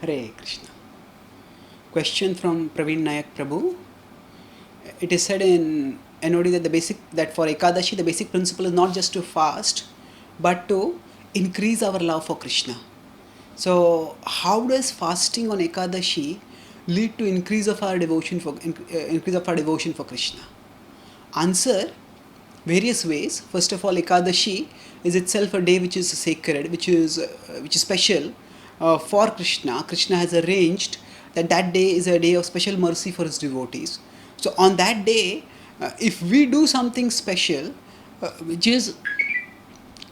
Hare Krishna. Question from Praveen Nayak Prabhu. It is said in NOD that for Ekadashi the basic principle is not just to fast, but to increase our love for Krishna. So, how does fasting on Ekadashi lead to increase of our devotion for Krishna? Answer: various ways. First of all, Ekadashi is itself a day which is sacred, which is special for Krishna. Krishna has arranged that day is a day of special mercy for his devotees. So on that day, if we do something special, which is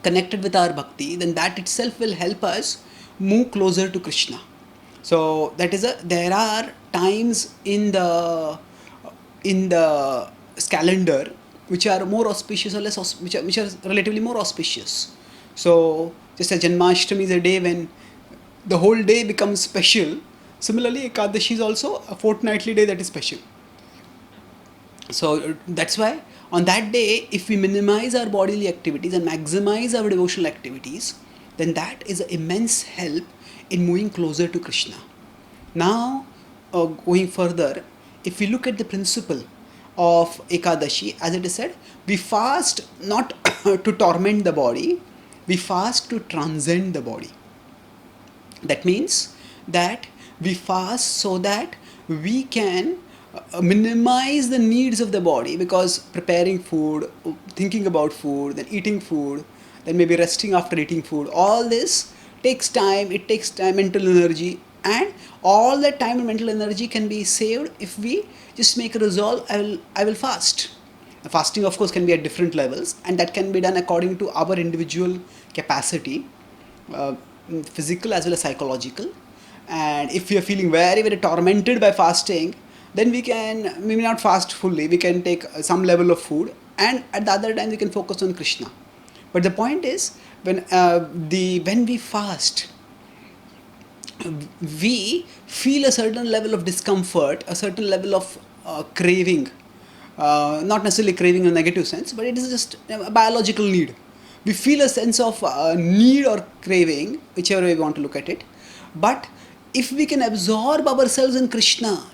connected with our bhakti, then that itself will help us move closer to Krishna. So there are times in the calendar which are more auspicious or less which are relatively more auspicious. So just as Janmashtami is a day when the whole day becomes special, similarly Ekadashi is also a fortnightly day that is special. So that's why on that day, if we minimize our bodily activities and maximize our devotional activities, then that is an immense help in moving closer to Krishna. Now, going further, if we look at the principle of Ekadashi, as it is said, we fast not to torment the body, we fast to transcend the body. That means that we fast so that we can minimize the needs of the body, because preparing food, thinking about food, then eating food, then maybe resting after eating food, all this takes time. It takes time, mental energy, and all that time and mental energy can be saved if we just make a resolve, I will fast. Fasting of course can be at different levels, and that can be done according to our individual capacity, physical as well as psychological. And if we are feeling very very tormented by fasting, then we may not fast fully, we can take some level of food, and at the other time we can focus on Krishna. But the point is, when we fast, we feel a certain level of discomfort, a certain level of craving, not necessarily craving in a negative sense, but it is just a biological need. We feel a sense of need or craving, whichever way we want to look at it. But if we can absorb ourselves in Krishna,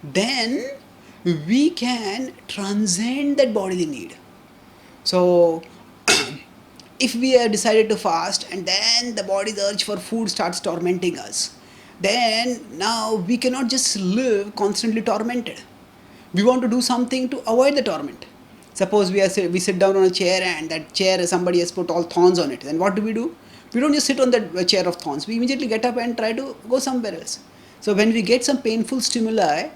then we can transcend that bodily need. So, if we have decided to fast and then the body's urge for food starts tormenting us, then now we cannot just live constantly tormented. We want to do something to avoid the torment. Suppose we sit down on a chair and that chair somebody has put all thorns on it. Then what do? We don't just sit on that chair of thorns. We immediately get up and try to go somewhere else. So when we get some painful stimuli,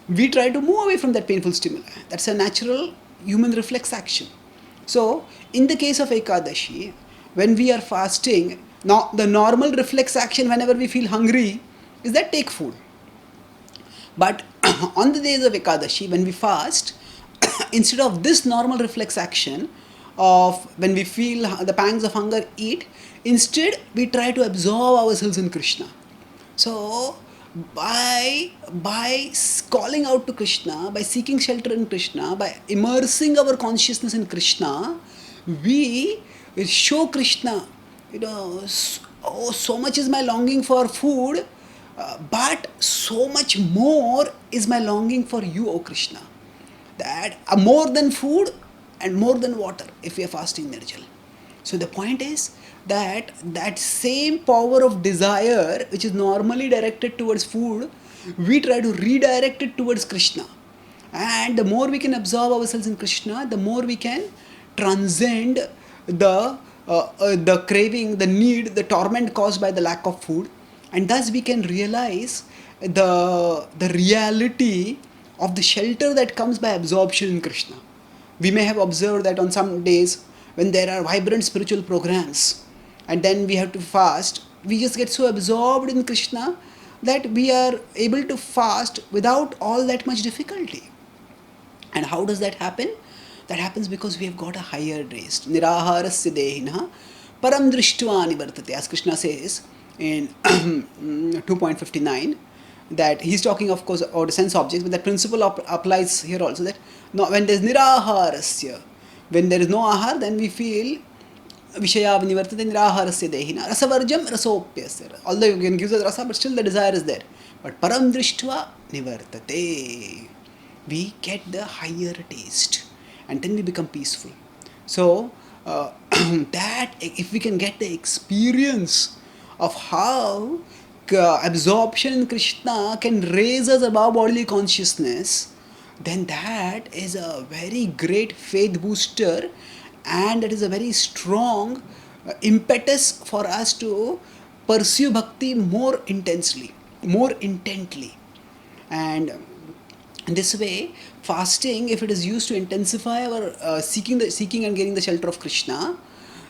we try to move away from that painful stimuli. That's a natural human reflex action. So in the case of Ekadashi, when we are fasting, now the normal reflex action whenever we feel hungry is that take food. But on the days of Ekadashi, when we fast, instead of this normal reflex action of when we feel the pangs of hunger, eat, instead we try to absorb ourselves in Krishna. So by calling out to Krishna, by seeking shelter in Krishna, by immersing our consciousness in Krishna, we show Krishna, so much is my longing for food, but so much more is my longing for you, O Krishna. That more than food and more than water, if we are fasting Nirjal. So the point is that same power of desire which is normally directed towards food, we try to redirect it towards Krishna. And the more we can absorb ourselves in Krishna, the more we can transcend the craving, the need, the torment caused by the lack of food, and thus we can realize the reality of the shelter that comes by absorption in Krishna. We may have observed that on some days when there are vibrant spiritual programs and then we have to fast, we just get so absorbed in Krishna that we are able to fast without all that much difficulty. And how does that happen? That happens because we have got a higher taste. Niraharasya dehina param drishtva nivartate. As Krishna says in 2.59, that he's talking of course about sense objects, but that principle applies here also, that when there's niraharasya, when there is no ahar, then we feel Vishaya Nivartate Niraharasya Dehina. Rasavarjam Rasopyasya. Although you can give the rasa, but still the desire is there. But Param Drishtva Nivartate. We get the higher taste. And then we become peaceful. So, that if we can get the experience of how absorption in Krishna can raise us above bodily consciousness, then that is a very great faith booster, and it is a very strong impetus for us to pursue bhakti more intensely, more intently. And in this way, fasting, if it is used to intensify our seeking and getting the shelter of Krishna,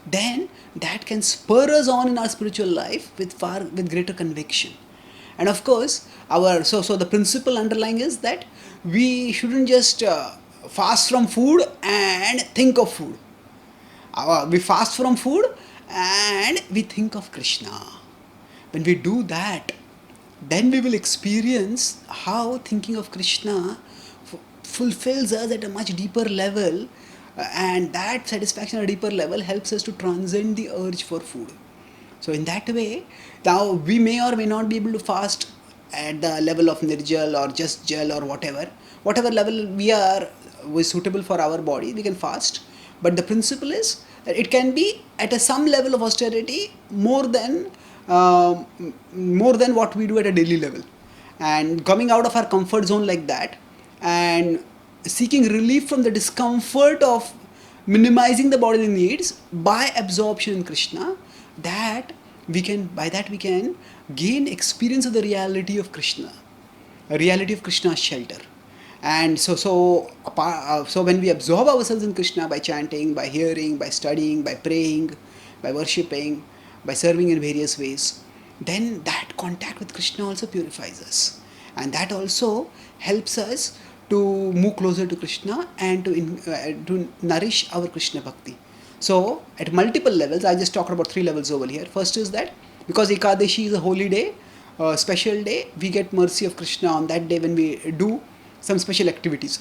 then that can spur us on in our spiritual life with greater conviction. And of course, so the principle underlying is that we shouldn't just fast from food and think of food. We fast from food and we think of Krishna. When we do that, then we will experience how thinking of Krishna fulfills us at a much deeper level, and that satisfaction at a deeper level helps us to transcend the urge for food. So in that way, now we may or may not be able to fast at the level of nirjal or just jal or whatever level was suitable for our body, we can fast. But the principle is that it can be at some level of austerity more than what we do at a daily level, and coming out of our comfort zone like that, and seeking relief from the discomfort of minimizing the bodily needs by absorption in Krishna, that we can gain experience of the reality of Krishna, a reality of Krishna's shelter. And so when we absorb ourselves in Krishna by chanting, by hearing, by studying, by praying, by worshipping, by serving in various ways, then that contact with Krishna also purifies us, and that also helps us to move closer to Krishna and to nourish our Krishna bhakti. So at multiple levels, I just talked about 3 levels over here. First is that because Ekadashi is a holy day, special day, we get mercy of Krishna on that day when we do some special activities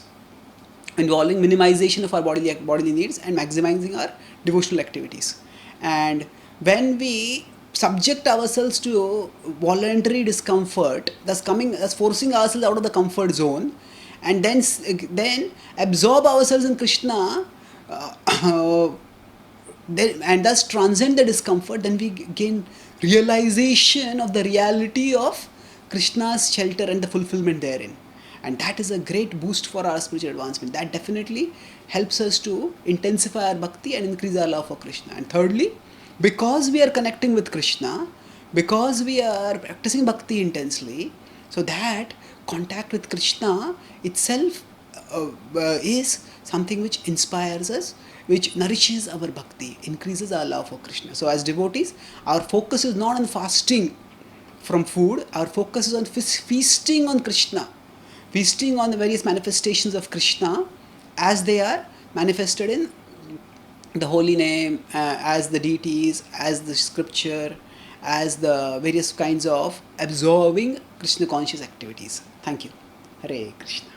involving minimization of our bodily needs and maximizing our devotional activities. And when we subject ourselves to voluntary discomfort, thus forcing ourselves out of the comfort zone, and then absorb ourselves in Krishna, and thus transcend the discomfort, then we gain realization of the reality of Krishna's shelter and the fulfillment therein. And that is a great boost for our spiritual advancement. That definitely helps us to intensify our bhakti and increase our love for Krishna. And thirdly, because we are connecting with Krishna, because we are practicing bhakti intensely, so that contact with Krishna itself is something which inspires us, which nourishes our bhakti, increases our love for Krishna. So as devotees, our focus is not on fasting from food, our focus is on feasting on Krishna, feasting on the various manifestations of Krishna as they are manifested in the holy name, as the deities, as the scripture, as the various kinds of absorbing Krishna conscious activities. Thank you. Hare Krishna.